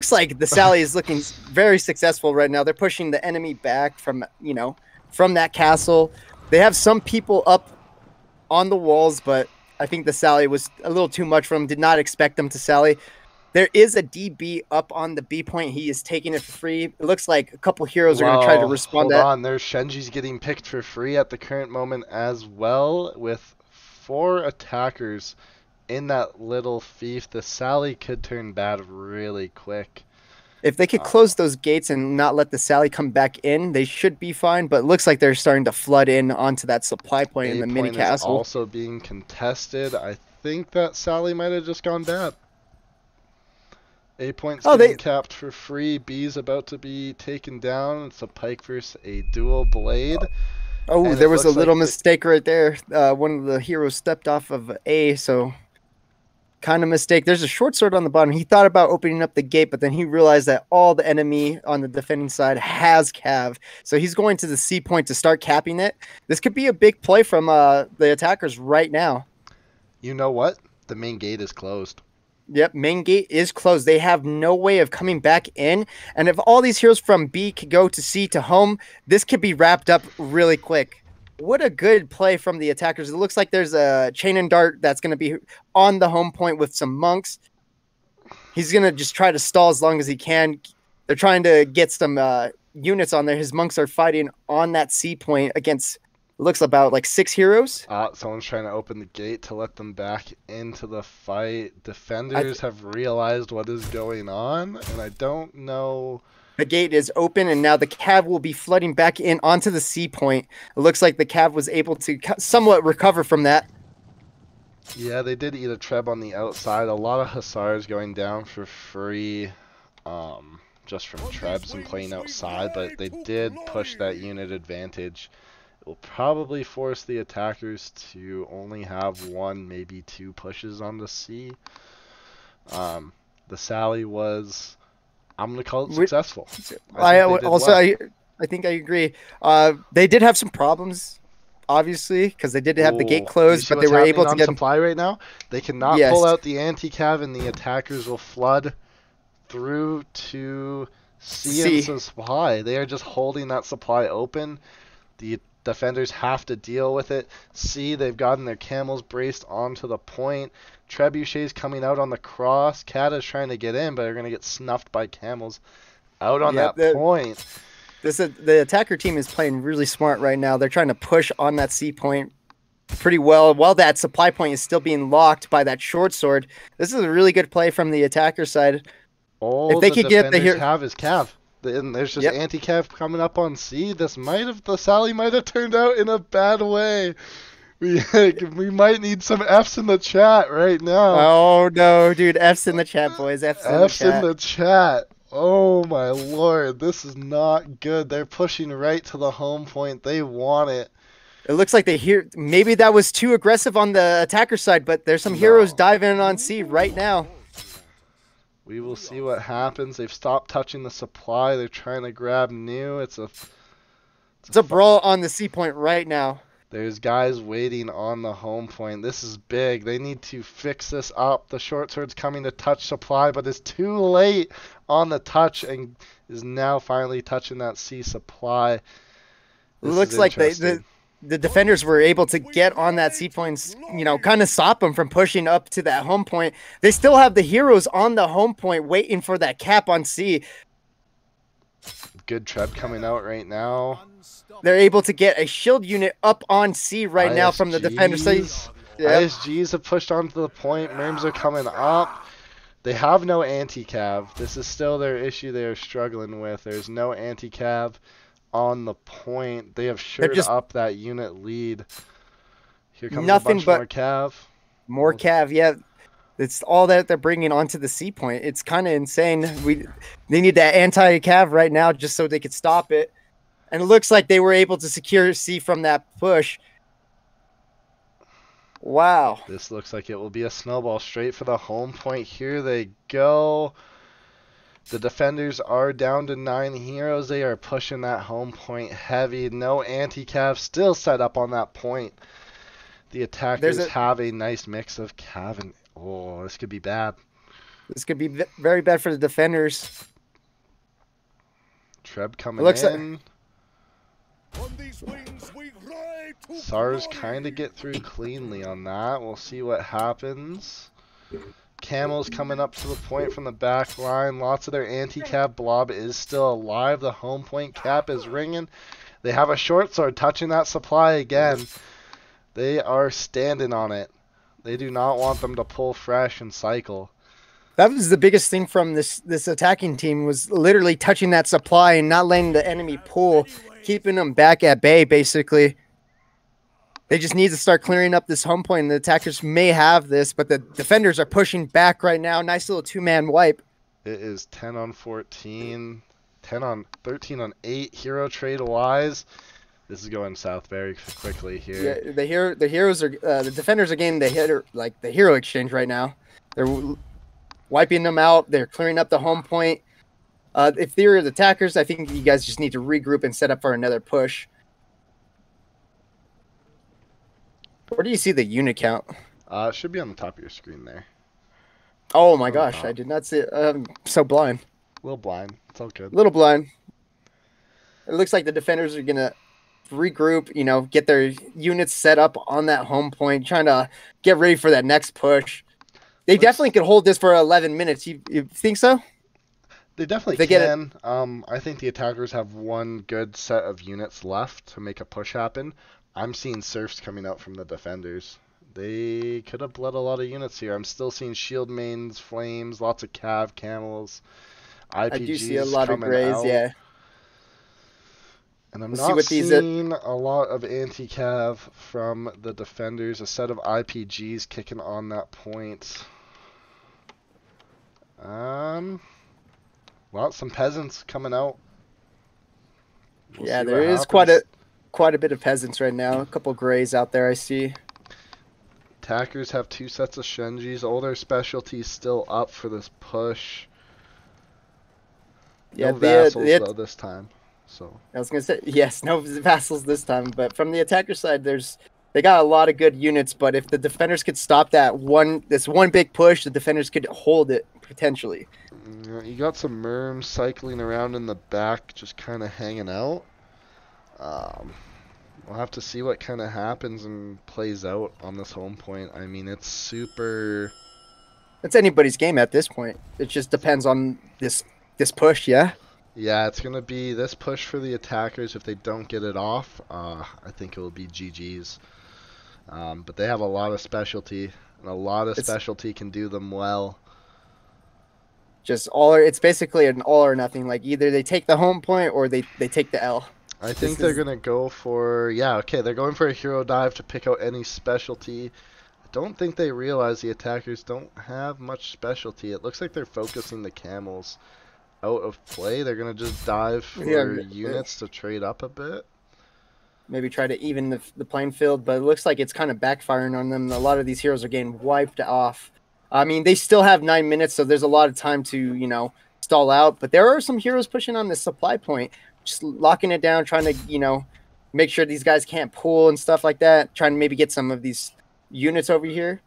looks like the Sally is looking very successful right now. They're pushing the enemy back from, from that castle. They have some people up on the walls, but I think the Sally was a little too much for them. Did not expect them to sally. There is a DB up on the B point. He is taking it for free. It looks like a couple heroes are going to try to respond. Hold on. There's Shenji's getting picked for free at the current moment as well, with 4 attackers in that little fief. The Sally could turn bad really quick. If they could close those gates and not let the Sally come back in, they should be fine. But it looks like they're starting to flood in onto that supply point in the mini castle. Is also being contested. I think that Sally might have just gone bad. A point's getting capped for free. B's about to be taken down. It's a pike versus a dual blade. Oh, there was a little mistake right there. One of the heroes stepped off of A, so kind of mistake. There's a short sword on the bottom. He thought about opening up the gate, but then he realized that all the enemy on the defending side has cav. So he's going to the C point to start capping it. This could be a big play from the attackers right now. You know what? The main gate is closed. Yep, main gate is closed. They have no way of coming back in. And if all these heroes from B could go to C to home, this could be wrapped up really quick. What a good play from the attackers. It looks like there's a chain and dart that's going to be on the home point with some monks. He's going to just try to stall as long as he can. They're trying to get some units on there. His monks are fighting on that C point against... looks about like 6 heroes. Someone's trying to open the gate to let them back into the fight. Defenders have realized what is going on, and I don't know. The gate is open, and now the cav will be flooding back in onto the C point. It looks like the cav was able to somewhat recover from that. Yeah, they did eat a treb on the outside. A lot of hussars going down for free, just from trebs and playing outside, but they did push that unit advantage. Will probably force the attackers to only have 1, maybe 2 pushes on the C. The Sally was, I'm going to call it successful. I think I agree. They did have some problems, obviously, because they did have the gate closed, but they were able to get supply right now. They cannot pull out the anti-cav, and the attackers will flood through to C and supply. They are just holding that supply open. The defenders have to deal with it. C, they've gotten their camels braced onto the point. Trebuchet's coming out on the cross. Kata's trying to get in, but they're going to get snuffed by camels out on that point. The attacker team is playing really smart right now. They're trying to push on that C point pretty well, while that supply point is still being locked by that short sword. This is a really good play from the attacker side. All if they could get the have is cav. And there's just anti-cav coming up on C. The Sally might have turned out in a bad way. We might need some F's in the chat right now. Oh no, dude! F's in the chat, boys. F's in the chat. Oh my lord, this is not good. They're pushing right to the home point. They want it. It looks like maybe that was too aggressive on the attacker side, but there's some heroes diving on C right now. We will see what happens. They've stopped touching the supply. They're trying to grab new. It's a brawl on the C point right now. There's guys waiting on the home point. This is big. They need to fix this up. The short sword's coming to touch supply, but it's too late on the touch and is now finally touching that C supply. This looks like the defenders were able to get on that C point, kind of stop them from pushing up to that home point. They still have the heroes on the home point waiting for that cap on C. Good treb coming out right now. They're able to get a shield unit up on C right now from the defender side. ISGs have pushed onto the point. Merms are coming up. They have no anti-cav. This is still their issue they are struggling with. There's no anti-cav on the point. They have shored up that unit lead. Here comes a bunch more cav. More cav, yeah. It's all that they're bringing onto the C point. It's kind of insane. They need that anti-cav right now just so they could stop it. And it looks like they were able to secure C from that push. Wow. This looks like it will be a snowball straight for the home point. Here they go. The defenders are down to 9 heroes. They are pushing that home point heavy. No anti-cav still set up on that point. The attackers have a nice mix of cav and... Oh, this could be bad. This could be very bad for the defenders. Treb coming in. SARS kind of get through cleanly on that. We'll see what happens. Camel's coming up to the point from the back line. Lots of their anti-cap blob is still alive. The home point cap is ringing. They have a short sword touching that supply again. They are standing on it. They do not want them to pull fresh and cycle. That was the biggest thing from this attacking team, was literally touching that supply and not letting the enemy pull, keeping them back at bay, basically. They just need to start clearing up this home point. The attackers may have this, but the defenders are pushing back right now. Nice little two-man wipe. It is 10 on 14, 13 on 8. Hero trade wise. This is going south very quickly here. Yeah, the heroes are the defenders are getting the hero exchange right now. They're wiping them out. They're clearing up the home point. If they're the attackers, I think you guys just need to regroup and set up for another push. Where do you see the unit count? It should be on the top of your screen there. Oh my gosh, I did not see it. I'm so blind. A little blind. It's all good. A little blind. It looks like the defenders are going to regroup, you know, get their units set up on that home point, trying to get ready for that next push. They definitely could hold this for 11 minutes. You think so? They definitely can. I think the attackers have one good set of units left to make a push happen. I'm seeing serfs coming out from the defenders. They could have bled a lot of units here. I'm still seeing shield mains, flames, lots of cav, camels, IPGs. I do see a lot of grays, yeah. And I'm not seeing a lot of anti-cav from the defenders. A set of IPGs kicking on that point. Some peasants coming out. Yeah, there is quite a bit of peasants right now. A couple grays out there, I see. Attackers have 2 sets of Shenjis. All their specialties still up for this push. Yeah, no vassals though this time. So I was gonna say yes, no vassals this time. But from the attacker side, they got a lot of good units. But if the defenders could stop this one big push, the defenders could hold it potentially. You got some merms cycling around in the back, just kind of hanging out. We'll have to see what kind of happens and plays out on this home point. I mean, it's anybody's game at this point. It just depends on this push, yeah? Yeah, it's going to be this push for the attackers. If they don't get it off, I think it will be GG's. But they have a lot of specialty, and a lot of specialty can do them well. It's basically an all or nothing. Like, either they take the home point or they take the L. I think they're going to go for, they're going for a hero dive to pick out any specialty. I don't think they realize the attackers don't have much specialty. It looks like they're focusing the camels out of play. They're going to just dive for units to trade up a bit. Maybe try to even the playing field, but it looks like it's kind of backfiring on them. A lot of these heroes are getting wiped off. I mean, they still have 9 minutes, so there's a lot of time to, stall out. But there are some heroes pushing on this supply point. Just locking it down, trying to, make sure these guys can't pull and stuff like that. Trying to maybe get some of these units over here.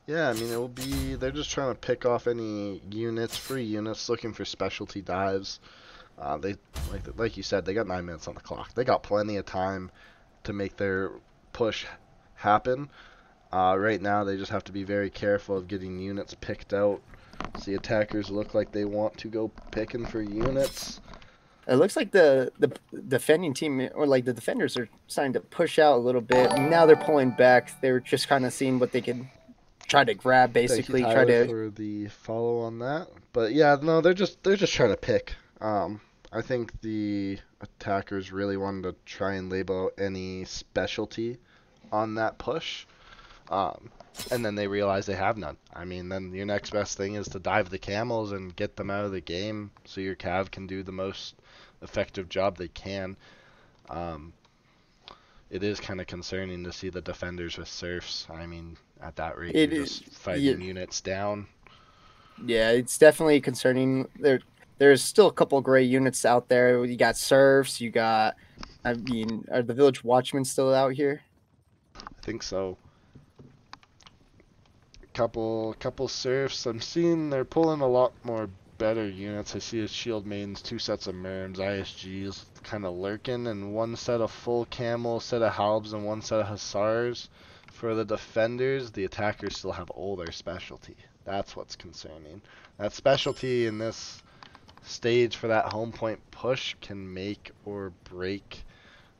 Yeah, I mean, they're just trying to pick off any units, free units, looking for specialty dives. Like you said, they got 9 minutes on the clock. They got plenty of time to make their push happen. Right now, they just have to be very careful of getting units picked out. So the attackers look like they want to go picking for units. It looks like the defending team, or like the defenders, are starting to push out a little bit. Now they're pulling back. They're just kind of seeing what they can try to grab, basically. Thank you, Tyler, for the follow on that. But yeah, no, they're just trying to pick. I think the attackers really wanted to try and label any specialty on that push. And then they realize they have none. I mean, then your next best thing is to dive the camels and get them out of the game so your cav can do the most effective job they can. It is kind of concerning to see the defenders with serfs. I mean, at that rate, you're just fighting units down. Yeah, it's definitely concerning. There's still a couple gray units out there. You got serfs. Are the village watchmen still out here? I think so. Couple surfs. I'm seeing they're pulling a lot more better units. I see a shield mains, 2 sets of merms, ISGs kind of lurking, and 1 set of full camel, set of halbs, and 1 set of hussars. For the defenders, the attackers still have older specialty. That's what's concerning. That specialty in this stage for that home point push can make or break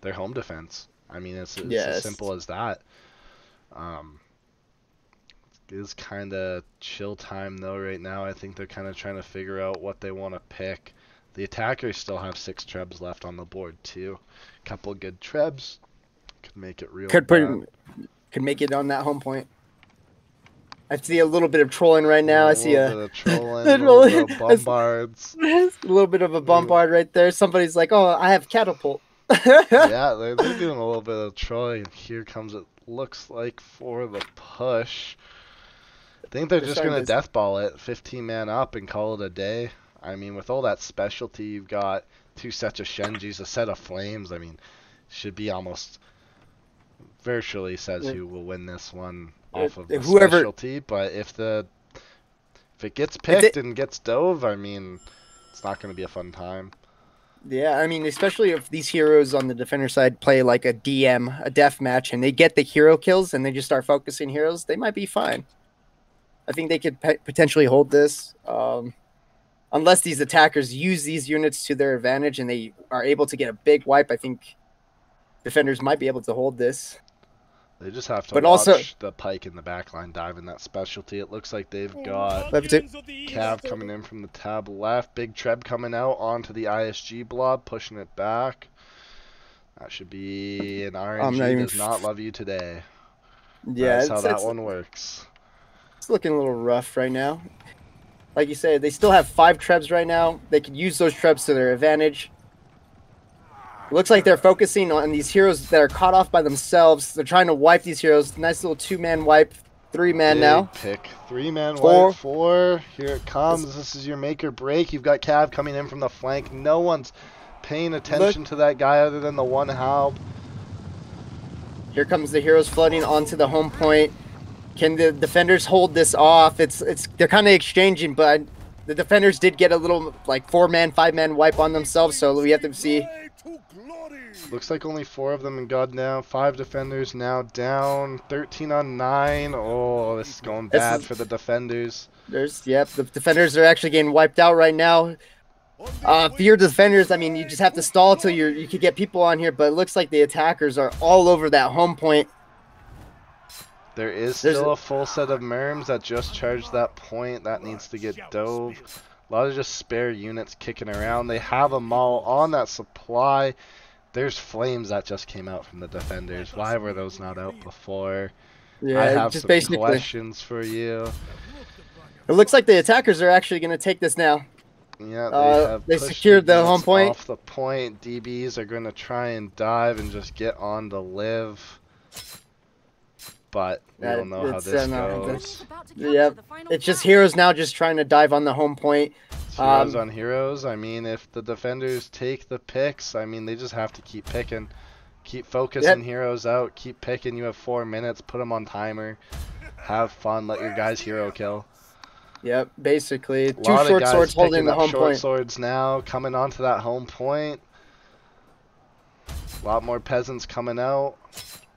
their home defense. I mean, it's as simple as that. It is kind of chill time though right now. I think they're kind of trying to figure out what they want to pick. The attackers still have 6 trebs left on the board too. Couple good trebs could make it real. Could make it on that home point. I see a little bit of trolling right now. I see a little bit of trolling, a little bit of bombards. A little bit of a bombard right there. Somebody's like, "Oh, I have catapult." Yeah, they're doing a little bit of trolling. Here comes it. Looks like for the push. I think they're just going to deathball it, 15 man up, and call it a day. I mean, with all that specialty, you've got 2 sets of Shenjis, a set of flames. I mean, should be almost virtually says who will win this one off of the specialty. But if it gets picked and gets dove, I mean, it's not going to be a fun time. Yeah, I mean, especially if these heroes on the defender side play like a DM, a death match, and they get the hero kills and they just start focusing heroes, they might be fine. I think they could potentially hold this. Unless these attackers use these units to their advantage and they are able to get a big wipe, I think defenders might be able to hold this. They just have to watch the pike in the backline dive in that specialty. It looks like they've got Cav coming in from the tab left. Big Treb coming out onto the ISG blob, pushing it back. That should be an RNG does not love you today. Yeah, that's how that one works. It's looking a little rough right now. Like you said, they still have 5 Trebs right now. They could use those Trebs to their advantage. It looks like they're focusing on these heroes that are caught off by themselves. They're trying to wipe these heroes. Nice little 2-man wipe. 3-man now. Pick. 3-man wipe. 4. Here it comes. This is your make or break. You've got Cav coming in from the flank. No one's paying attention to that guy other than the 1 halb. Here comes the heroes flooding onto the home point. Can the defenders hold this off? They're kind of exchanging, but the defenders did get a little like 4-man, 5-man wipe on themselves, so we have to see. Looks like only 4 of them have gone down. 5 defenders now down. 13 on 9. Oh, this is going bad for the defenders. The defenders are actually getting wiped out right now. For your defenders, I mean, you just have to stall till you could get people on here, but it looks like the attackers are all over that home point. There is still a full set of merms that just charged that point. That needs to get dove. A lot of just spare units kicking around. They have them all on that supply. There's flames that just came out from the defenders. Why were those not out before? Yeah, I have some questions for you. It looks like the attackers are actually going to take this now. Yeah, they secured the home point. Off the point. DBs are going to try and dive and just get on to live. But we don't know how this goes. Yep, it's just heroes now just trying to dive on the home point. Heroes on heroes. I mean, if the defenders take the picks, I mean, they just have to keep picking. Keep focusing heroes out. Keep picking. You have 4 minutes. Put them on timer. Have fun. Let your guys hero kill. Yep, basically. 2 short swords holding the home point. Short swords now coming onto that home point. A lot more peasants coming out.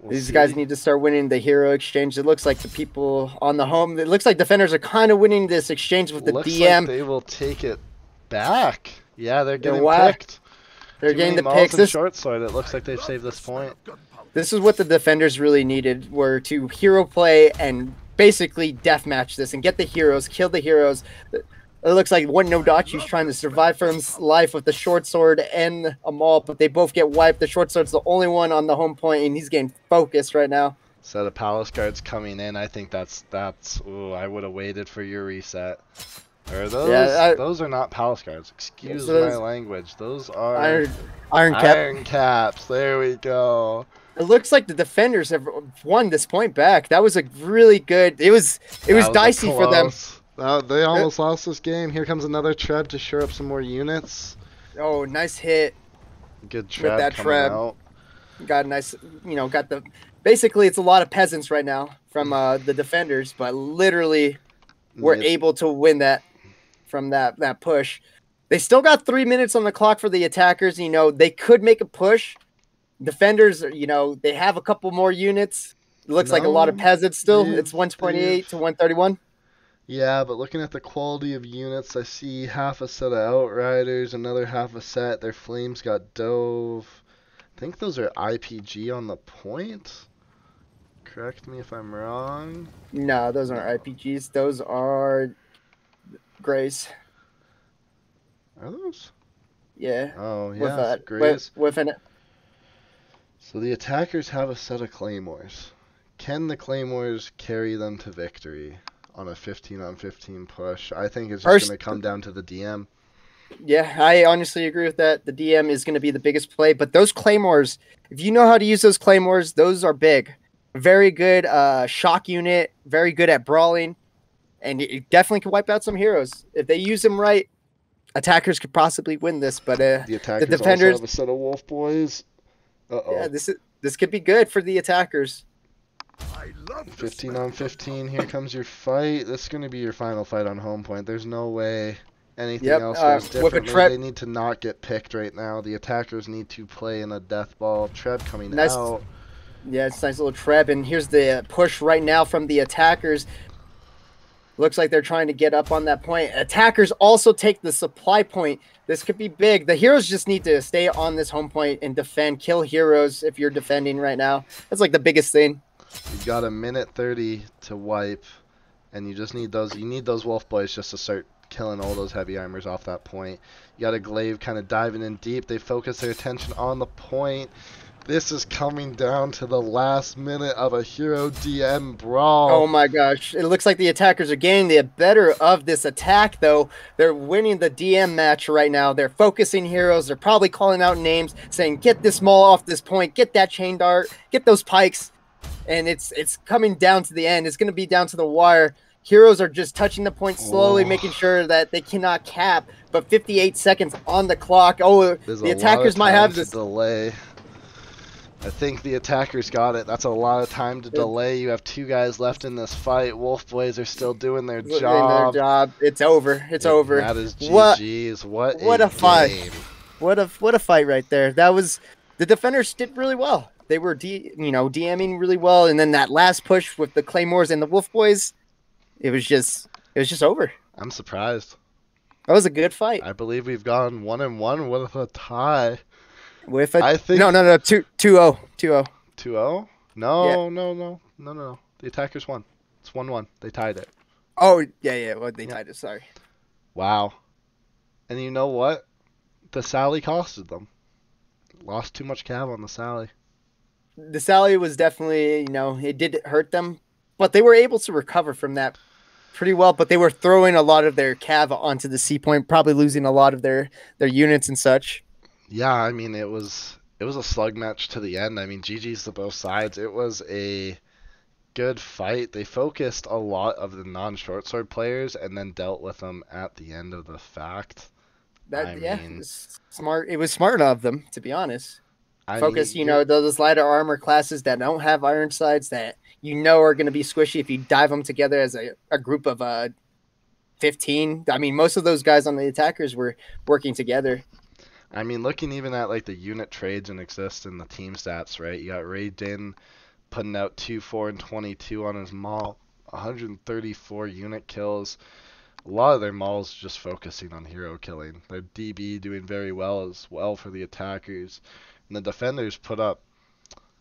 These guys need to start winning the hero exchange. It looks like the people on the home. It looks like defenders are kind of winning this exchange with the DM. Like they will take it back. Yeah, they're getting picked. They're getting the picks. This short sword. It looks like they've saved this point. This is what the defenders really needed, were to hero play and basically deathmatch this and get the heroes, kill the heroes. It looks like one Nodachi's trying to survive for his life with the short sword and a maul, but they both get wiped. The short sword's the only one on the home point, and he's getting focused right now. So the palace guards coming in. I think that's. Ooh, I would have waited for your reset. Or those? Yeah, those are not palace guards. Excuse my language. Those are iron caps. There we go. It looks like the defenders have won this point back. That was a really good. It was dicey for them. They almost lost this game. Here comes another Treb to shore up some more units. Oh, nice hit. Good Treb coming out. Got a nice, got the basically it's a lot of peasants right now from the defenders, but literally we're able to win that from that push. They still got 3 minutes on the clock for the attackers. You know, they could make a push. Defenders, you know, they have a couple more units. It looks like a lot of peasants still. It's 128 to 131. Yeah, but looking at the quality of units, I see half a set of Outriders, another half a set. Their Flames got Dove. I think those are IPG on the point. Correct me if I'm wrong. No, those aren't IPGs. Those are Grays. Are those? Yeah. Oh, yeah, Grays. With an... So the attackers have a set of Claymores. Can the Claymores carry them to victory on a 15-on-15 push? I think it's just going to come down to the DM. Yeah, I honestly agree with that. The DM is going to be the biggest play, but those Claymores, if you know how to use those Claymores, those are big. Very good shock unit, very good at brawling, and it definitely can wipe out some heroes. If they use them right, attackers could possibly win this, but the defenders also have a set of Wolf Boys. Yeah, this could be good for the attackers. 15-on-15, here comes your fight. This is going to be your final fight on home point. There's no way anything else goes differently. They need to not get picked right now. The attackers need to play in a death ball. Treb coming out. Yeah, it's a nice little Treb, and here's the push right now from the attackers. Looks like they're trying to get up on that point. Attackers also take the supply point. This could be big. The heroes just need to stay on this home point and defend. Kill heroes if you're defending right now. That's like the biggest thing. You've got a minute 30 to wipe, and you just need those. You need those Wolf Boys just to start killing all those heavy armors off that point. You got a Glaive kind of diving in deep. They focus their attention on the point. This is coming down to the last minute of a hero DM brawl. Oh my gosh. It looks like the attackers are getting the better of this attack, though. They're winning the DM match right now. They're focusing heroes. They're probably calling out names, saying, get this maul off this point, get that chain dart, get those pikes. And it's coming down to the end. It's going to be down to the wire. Heroes are just touching the point slowly, making sure that they cannot cap. But 58 seconds on the clock. Oh, the attackers might have this delay. I think the attackers got it. That's a lot of time to delay. You have 2 guys left in this fight. Wolf Boys are still doing their job. It's over. It's over. That is GG's. What a fight. What a fight right there. That was the defenders did really well. They were DMing really well, and then that last push with the Claymores and the Wolf Boys, it was just over. I'm surprised. That was a good fight. I believe we've gone 1-1 with a tie. With a, I think no 2-0. 2-0? No. The attackers won. It's 1-1. They tied it. Oh yeah. Well, they tied it. Sorry. Wow. And you know what? The Sally costed them. Lost too much cav on the Sally. The Sally was definitely, it did hurt them, but they were able to recover from that pretty well. But they were throwing a lot of their cav onto the C point, probably losing a lot of their units and such. Yeah, I mean, it was a slug match to the end. I mean, GG's to both sides. It was a good fight. They focused a lot of the non-short sword players and then dealt with them at the end of the fact. It was smart. It was smart of them, to be honest. Focus, those lighter armor classes that don't have iron sides that are going to be squishy if you dive them together as a group of 15. I mean, most of those guys on the attackers were working together. I mean, looking even at like the unit trades and exist in the team stats, right? You got Ray Din putting out 2, 4, and 22 on his maul, 134 unit kills. A lot of their mauls just focusing on hero killing. Their DB doing very well as well for the attackers. And the defenders put up,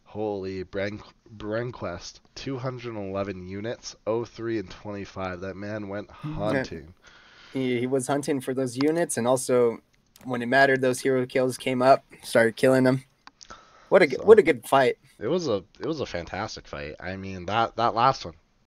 holy, Brenquest, 211 units, 03 and 25. That man went hunting. He was hunting for those units, and also when it mattered, those hero kills came up, started killing them. What a good fight. It was a fantastic fight. I mean, that last one,